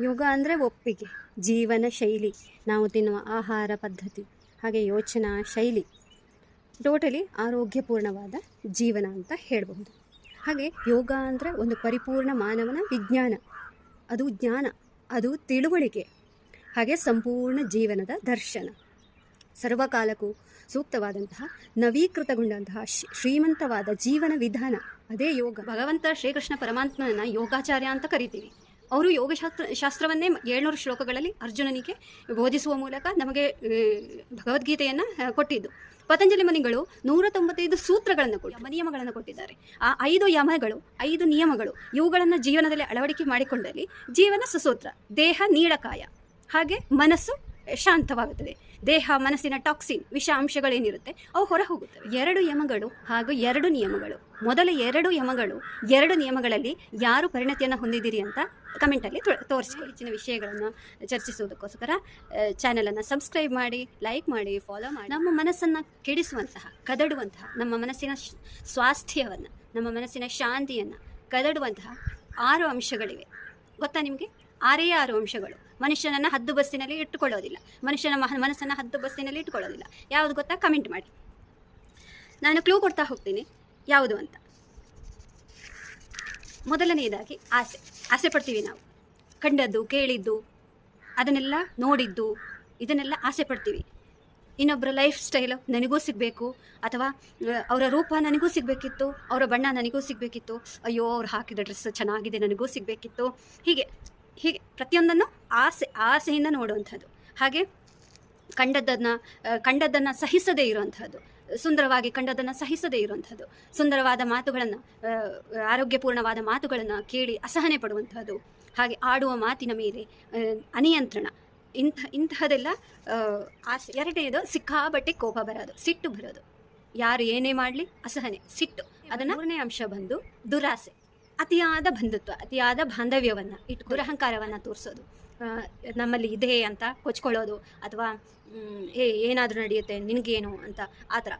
ಯೋಗ ಅಂದರೆ ಒಪ್ಪಿಗೆ, ಜೀವನ ಶೈಲಿ, ನಾವು ತಿನ್ನುವ ಆಹಾರ ಪದ್ಧತಿ, ಹಾಗೆ ಯೋಚನಾ ಶೈಲಿ, ಟೋಟಲಿ ಆರೋಗ್ಯಪೂರ್ಣವಾದ ಜೀವನ ಅಂತ ಹೇಳಬಹುದು. ಹಾಗೆ ಯೋಗ ಅಂದರೆ ಒಂದು ಪರಿಪೂರ್ಣ ಮಾನವನ ವಿಜ್ಞಾನ, ಅದು ಜ್ಞಾನ, ಅದು ತಿಳುವಳಿಕೆ, ಹಾಗೆ ಸಂಪೂರ್ಣ ಜೀವನದ ದರ್ಶನ. ಸರ್ವಕಾಲಕ್ಕೂ ಸೂಕ್ತವಾದಂತಹ ನವೀಕೃತಗೊಂಡಂತಹ ಶ್ರೀಮಂತವಾದ ಜೀವನ ವಿಧಾನ, ಅದೇ ಯೋಗ. ಭಗವಂತ ಶ್ರೀಕೃಷ್ಣ ಪರಮಾತ್ಮನ ಯೋಗಾಚಾರ್ಯ ಅಂತ ಕರಿತೀವಿ. ಅವರು ಶಾಸ್ತ್ರವನ್ನೇ 700 ಶ್ಲೋಕಗಳಲ್ಲಿ ಅರ್ಜುನನಿಗೆ ಬೋಧಿಸುವ ಮೂಲಕ ನಮಗೆ ಭಗವದ್ಗೀತೆಯನ್ನು ಕೊಟ್ಟಿದ್ದು. ಪತಂಜಲಿ ಮುನಿಗಳು 195 ಸೂತ್ರಗಳನ್ನು ಕೊಟ್ಟು ನಿಯಮಗಳನ್ನು ಕೊಟ್ಟಿದ್ದಾರೆ. ಆ 5 ಯಮಗಳು, 5 ನಿಯಮಗಳು, ಇವುಗಳನ್ನು ಜೀವನದಲ್ಲಿ ಅಳವಡಿಕೆ ಮಾಡಿಕೊಂಡಲ್ಲಿ ಜೀವನ ಸುಸೂತ್ರ, ದೇಹ ನೀಳಕಾಯ, ಹಾಗೆ ಮನಸ್ಸು ಶಾಂತವಾಗುತ್ತದೆ. ದೇಹ ಮನಸ್ಸಿನ ಟಾಕ್ಸಿನ್, ವಿಷ ಅಂಶಗಳೇನಿರುತ್ತೆ ಅವು ಹೊರ ಹೋಗುತ್ತವೆ. 2 ಯಮಗಳು ಹಾಗೂ 2 ನಿಯಮಗಳು. ಮೊದಲ 2 ಯಮಗಳು, 2 ನಿಯಮಗಳಲ್ಲಿ ಯಾರು ಪರಿಣತಿಯನ್ನು ಹೊಂದಿದ್ದೀರಿ ಅಂತ ಕಮೆಂಟಲ್ಲಿ ತೋರಿಸ್ಕೊಳ್ಳಿ. ಹೆಚ್ಚಿನ ವಿಷಯಗಳನ್ನು ಚರ್ಚಿಸುವುದಕ್ಕೋಸ್ಕರ ಚಾನಲನ್ನು ಸಬ್ಸ್ಕ್ರೈಬ್ ಮಾಡಿ, ಲೈಕ್ ಮಾಡಿ, ಫಾಲೋ ಮಾಡಿ. ನಮ್ಮ ಮನಸ್ಸನ್ನು ಕೆಡಿಸುವಂತಹ, ಕದಡುವಂತಹ, ನಮ್ಮ ಮನಸ್ಸಿನ ಸ್ವಾಸ್ಥ್ಯವನ್ನು, ನಮ್ಮ ಮನಸ್ಸಿನ ಶಾಂತಿಯನ್ನು ಕದಡುವಂತಹ 6 ಅಂಶಗಳಿವೆ. ಗೊತ್ತಾ ನಿಮಗೆ? 6 ಅಂಶಗಳು ಮನುಷ್ಯನನ್ನು ಹದ್ದುಬಸ್ತಿನಲ್ಲಿ ಇಟ್ಟುಕೊಳ್ಳೋದಿಲ್ಲ, ಮನುಷ್ಯನ ಮನಸ್ಸನ್ನು ಹದ್ದುಬಸ್ತಿನಲ್ಲಿ ಇಟ್ಟುಕೊಳ್ಳೋದಿಲ್ಲ. ಯಾವುದು ಗೊತ್ತಾ? ಕಮೆಂಟ್ ಮಾಡಿ. ನಾನು ಕ್ಲೂ ಕೊಡ್ತಾ ಹೋಗ್ತೀನಿ ಯಾವುದು ಅಂತ. ಮೊದಲನೆಯದಾಗಿ ಆಸೆ ಪಡ್ತೀವಿ ನಾವು. ಕಂಡದ್ದು, ಕೇಳಿದ್ದು, ಅದನ್ನೆಲ್ಲ ನೋಡಿದ್ದು, ಇದನ್ನೆಲ್ಲ ಆಸೆ ಪಡ್ತೀವಿ. ಇನ್ನೊಬ್ಬರ ಲೈಫ್ ಸ್ಟೈಲು ನನಗೂ ಸಿಗಬೇಕು, ಅಥವಾ ಅವರ ರೂಪ ನನಗೂ ಸಿಗಬೇಕಿತ್ತು, ಅವರ ಬಣ್ಣ ನನಗೂ ಸಿಗಬೇಕಿತ್ತು, ಅಯ್ಯೋ ಅವ್ರು ಹಾಕಿದ ಡ್ರೆಸ್ ಚೆನ್ನಾಗಿದೆ ನನಗೂ ಸಿಗಬೇಕಿತ್ತು, ಹೀಗೆ ಪ್ರತಿಯೊಂದನ್ನು ಆಸೆಯಿಂದ ನೋಡುವಂಥದ್ದು. ಹಾಗೆ ಕಂಡದ್ದನ್ನು ಸಹಿಸದೇ ಇರುವಂಥದ್ದು, ಸುಂದರವಾಗಿ ಕಂಡದ್ದನ್ನು ಸಹಿಸದೇ ಇರುವಂಥದ್ದು, ಸುಂದರವಾದ ಮಾತುಗಳನ್ನು, ಆರೋಗ್ಯಪೂರ್ಣವಾದ ಮಾತುಗಳನ್ನು ಕೇಳಿ ಅಸಹನೆ ಪಡುವಂಥದ್ದು, ಹಾಗೆ ಆಡುವ ಮಾತಿನ ಮೇಲೆ ಅನಿಯಂತ್ರಣ, ಇಂತಹದೆಲ್ಲ ಆಸೆ. 2ನೇದು ಸಿಕ್ಕಾಬಟ್ಟೆ ಕೋಪ ಬರೋದು, ಸಿಟ್ಟು ಬರೋದು, ಯಾರು ಏನೇ ಮಾಡಲಿ ಅಸಹನೆ, ಸಿಟ್ಟು. ಅದನ್ನು 3ನೇ ಅಂಶ ಬಂದು ದುರಾಸೆ, ಅತಿಯಾದ ಬಂಧುತ್ವ, ಅತಿಯಾದ ಬಾಂಧವ್ಯವನ್ನು ದುರಹಂಕಾರವನ್ನು ತೋರಿಸೋದು, ನಮ್ಮಲ್ಲಿ ಇದೆ ಅಂತ ಕೊಚ್ಕೊಳ್ಳೋದು, ಅಥವಾ ಏನಾದರೂ ನಡೆಯುತ್ತೆ ನಿನಗೇನು ಅಂತ ಆ ಥರ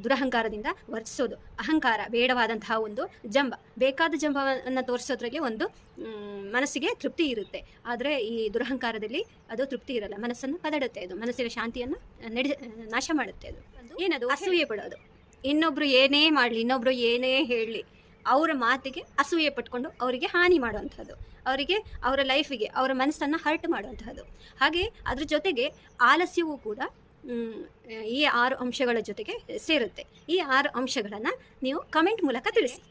ದುರಹಂಕಾರದಿಂದ ವರ್ತಿಸೋದು. ಅಹಂಕಾರ, ಬೇಡವಾದಂತಹ ಒಂದು ಜಂಬ, ಬೇಕಾದ ಜಂಬವನ್ನು ತೋರಿಸೋದ್ರಲ್ಲಿ ಒಂದು ಮನಸ್ಸಿಗೆ ತೃಪ್ತಿ ಇರುತ್ತೆ. ಆದರೆ ಈ ದುರಹಂಕಾರದಲ್ಲಿ ಅದು ತೃಪ್ತಿ ಇರಲ್ಲ, ಮನಸ್ಸನ್ನು ಕದಡುತ್ತೆ, ಅದು ಮನಸ್ಸಿನ ಶಾಂತಿಯನ್ನು ನಾಶ ಮಾಡುತ್ತೆ. ಅದು ಏನದು? ಅಸೂಯೆ ಪಡೋದು. ಇನ್ನೊಬ್ರು ಏನೇ ಮಾಡಲಿ, ಇನ್ನೊಬ್ರು ಏನೇ ಹೇಳಲಿ, ಅವರ ಮಾತಿಗೆ ಅಸೂಯೆ ಪಟ್ಕೊಂಡು ಅವರಿಗೆ ಹಾನಿ ಮಾಡುವಂಥದ್ದು, ಅವರಿಗೆ ಅವರ ಲೈಫಿಗೆ ಅವರ ಮನಸ್ಸನ್ನು ಹರ್ಟ್ ಮಾಡುವಂಥದ್ದು. ಹಾಗೆ ಅದ್ರ ಜೊತೆಗೆ ಆಲಸ್ಯವೂ ಕೂಡ ಈ 6 ಅಂಶಗಳ ಜೊತೆಗೆ ಸೇರುತ್ತೆ. ಈ 6 ಅಂಶಗಳನ್ನು ನೀವು ಕಮೆಂಟ್ ಮೂಲಕ ತಿಳಿಸಿ.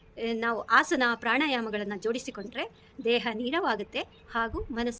ನಾವು ಆಸನ ಪ್ರಾಣಾಯಾಮಗಳನ್ನು ಜೋಡಿಸಿಕೊಂಡ್ರೆ ದೇಹ ನೀಳವಾಗುತ್ತೆ ಹಾಗೂ ಮನಸ್ಸು